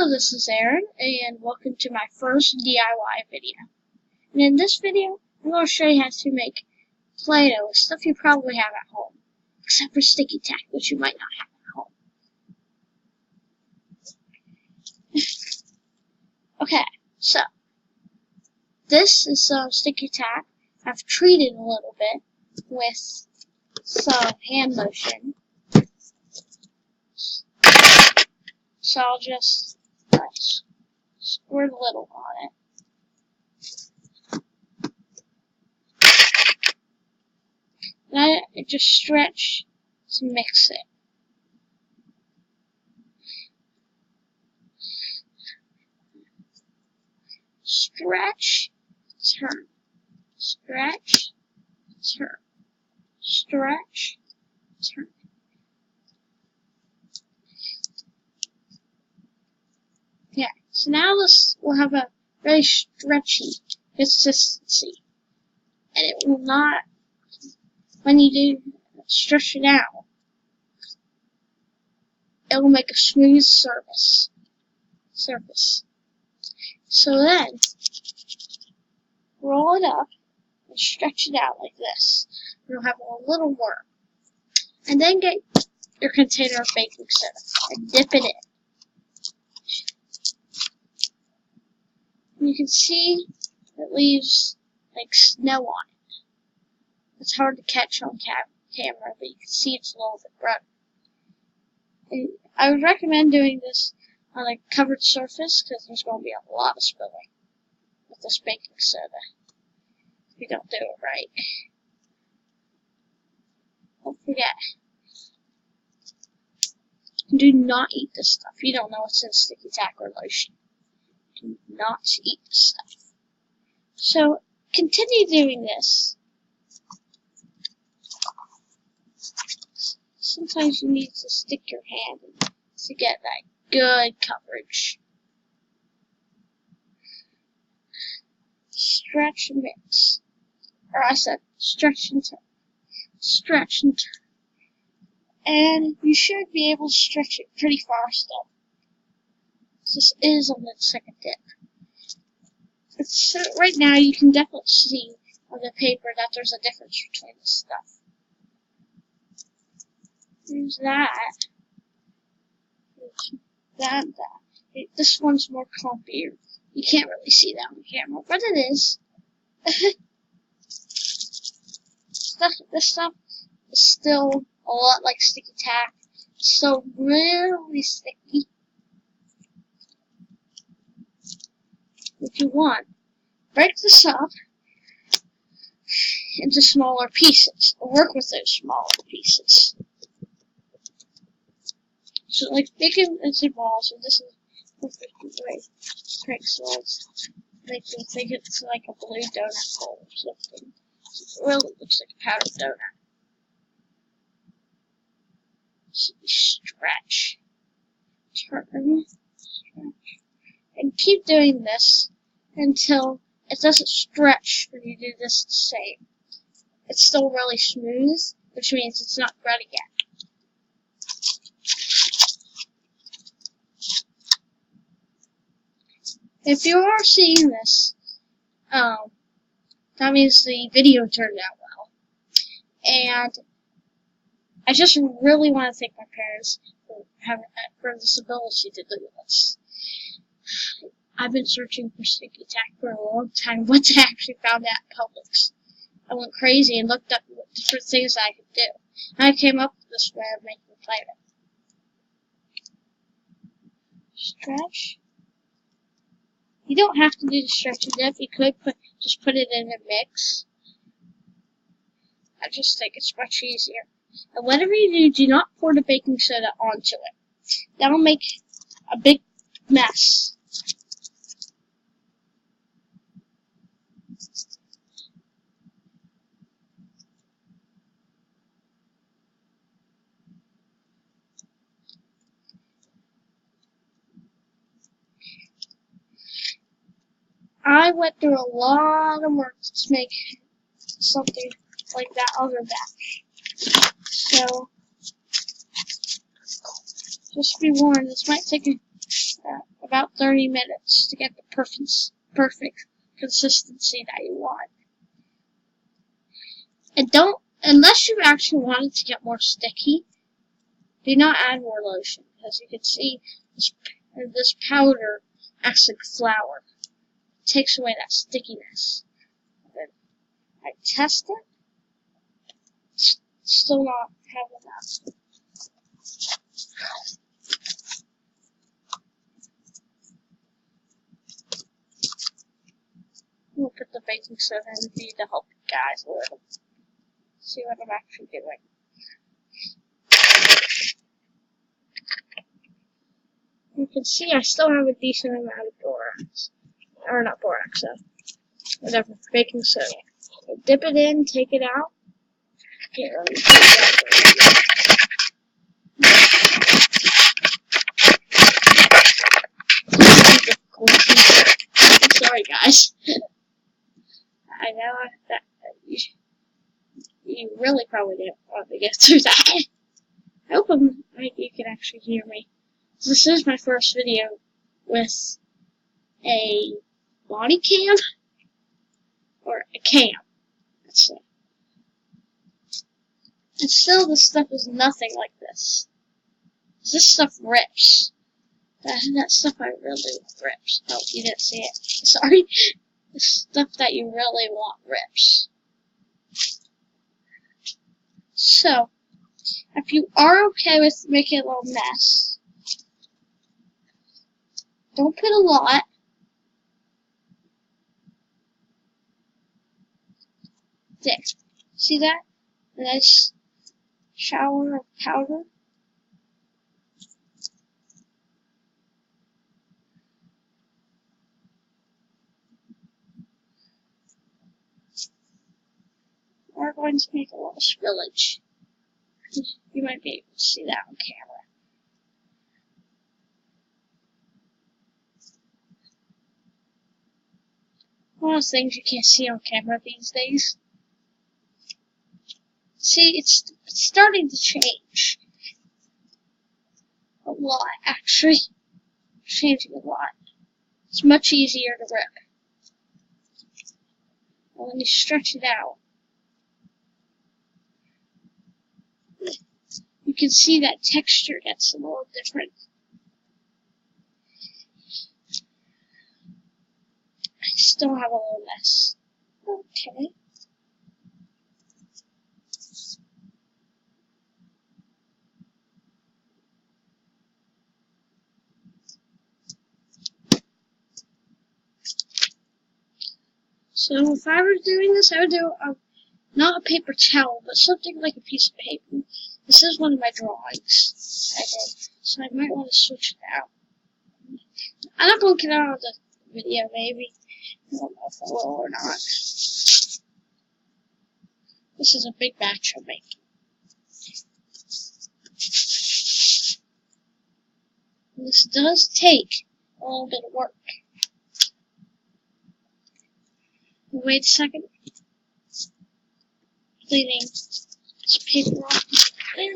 Hello, this is Aaron, and welcome to my first DIY video. And in this video, I'm going to show you how to make Play-Doh with stuff you probably have at home, except for sticky tack, which you might not have at home. Okay, so this is some sticky tack. I've treated a little bit with some hand lotion. So I'll just squirt a little on it. Then I just stretch to mix it. Stretch, turn. Stretch, turn. Stretch, turn. Yeah, so now this will have a very stretchy consistency. And it will not, when you do stretch it out, it will make a smooth surface. So then, roll it up and stretch it out like this. You'll have a little more. And then get your container of baking soda and dip it in. You can see it leaves like snow on it. It's hard to catch on camera, but you can see it's a little bit brown. And I would recommend doing this on a covered surface because there's going to be a lot of spilling with this baking soda if you don't do it right. Don't forget, do not eat this stuff. You don't know what's in sticky tack or lotion. Do not eat this stuff. So continue doing this. Sometimes you need to stick your hand in to get that good coverage. Stretch and mix. Or I said stretch and turn. Stretch and turn. And you should be able to stretch it pretty far still. This is on the second dip. So right now you can definitely see on the paper that there's a difference between the stuff. There's that. There's that. This one's more clumpier. You can't really see that on camera, but it is. This stuff is still a lot like sticky tack. It's still really sticky. If you want, break this up into smaller pieces. Work with those smaller pieces. So, like, make it into balls, and this is perfect way to break swords. Make them think it's like a blue donut hole or something. It really looks like a powdered donut. So stretch, turn, stretch. And keep doing this until it doesn't stretch when you do this the same. It's still really smooth, which means it's not ready yet. If you are seeing this, that means the video turned out well. And I just really want to thank my parents for this ability to do this. I've been searching for sticky tack for a long time once I actually found it at Publix. I went crazy and looked up different things I could do. And I came up with this way of making Play-Doh. Stretch. You don't have to do the stretch and dip. You could just put it in a mix. I just think it's much easier. And whatever you do not pour the baking soda onto it. That'll make a big mess. I went through a lot of work to make something like that other batch. So, just be warned, this might take a about 30 minutes to get the perfect consistency that you want. And unless you actually want it to get more sticky, do not add more lotion, because you can see this powder acts like flour. It takes away that stickiness. Then I test it. Still not have enough. We'll put the baking soda in for you to help you guys a little. See what I'm actually doing. You can see I still have a decent amount of borax. Or not borax, whatever, baking soda. So dip it in, take it out. Okay, let me take it out. I'm sorry, guys. I know that you really probably didn't want to get through that. I hope you can actually hear me. This is my first video with a body cam, or a cam. That's it. And still, this stuff is nothing like this. This stuff rips. That stuff I really want rips. Oh, you didn't see it. Sorry. The stuff that you really want rips. So, if you are okay with making a little mess, don't put a lot. There. See that? A nice shower of powder. We're going to make a little spillage. You might be able to see that on camera. One of those things you can't see on camera these days. See, it's starting to change. A lot, actually. Changing a lot. It's much easier to rip. And when you stretch it out, you can see that texture gets a little different. I still have a little mess. Okay. So if I were doing this, I would do not a paper towel, but something like a piece of paper. This is one of my drawings I did, so I might want to switch it out. I'm not going to get out of the video, maybe. I don't know if I will or not. This is a big batch I'm making. And this does take a little bit of work. Wait a second. Cleaning this paper off there.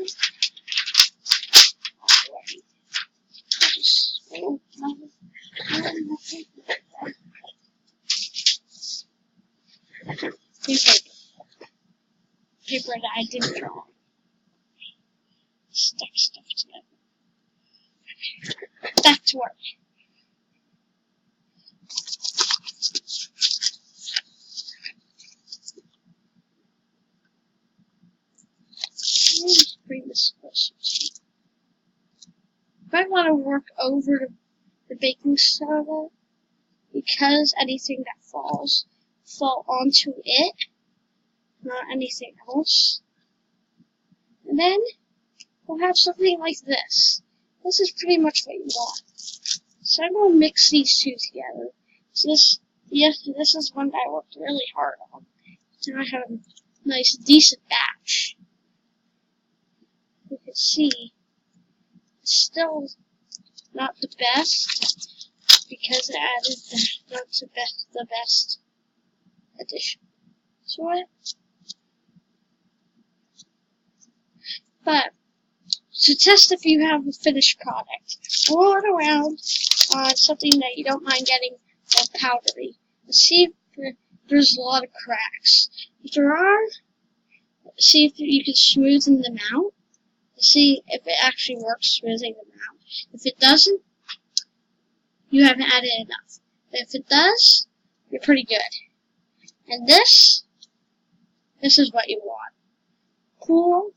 Paper that I didn't draw. Stuck stuff together. Back to work. Let's bring this closer. You might want to work over the baking soda, because anything that falls fall onto it, not anything else. And then we'll have something like this. This is pretty much what you want. So I'm going to mix these two together. So this is one that I worked really hard on. So I have a nice, decent batch. You can see it's still not the best, because it added the best addition to it. But So test if you have a finished product. Roll it around on something that you don't mind getting powdery. See if there's a lot of cracks. If there are, see if you can smoothen them out. See if it actually works smoothing them out. If it doesn't, you haven't added enough. But if it does, you're pretty good. And this is what you want. Cool,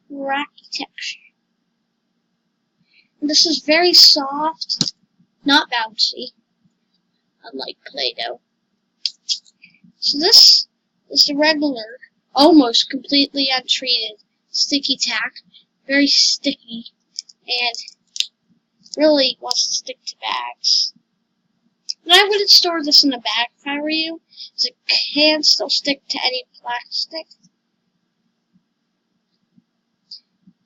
cracky texture. And this is very soft, not bouncy, unlike Play-Doh. So this is the regular, almost completely untreated sticky tack. Very sticky and really wants to stick to bags. And I wouldn't store this in a bag if I were you, because it can still stick to any plastic.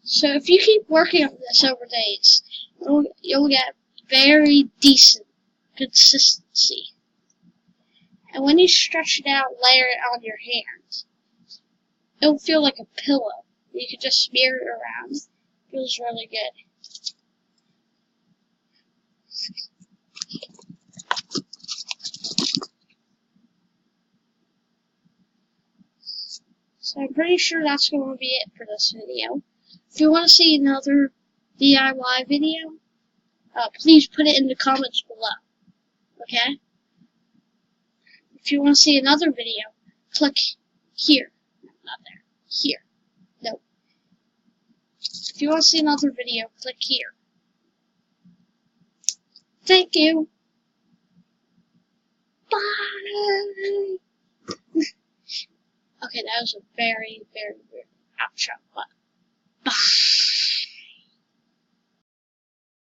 So if you keep working on this over days, you'll get very decent consistency. And when you stretch it out, layer it on your hand, it'll feel like a pillow. You can just smear it around. It feels really good. So I'm pretty sure that's going to be it for this video. If you want to see another DIY video, please put it in the comments below. Okay? If you want to see another video, click here. No, not there. Here. No. If you want to see another video, click here. Thank you. Bye. Okay, that was a very, very weird outro, but bye.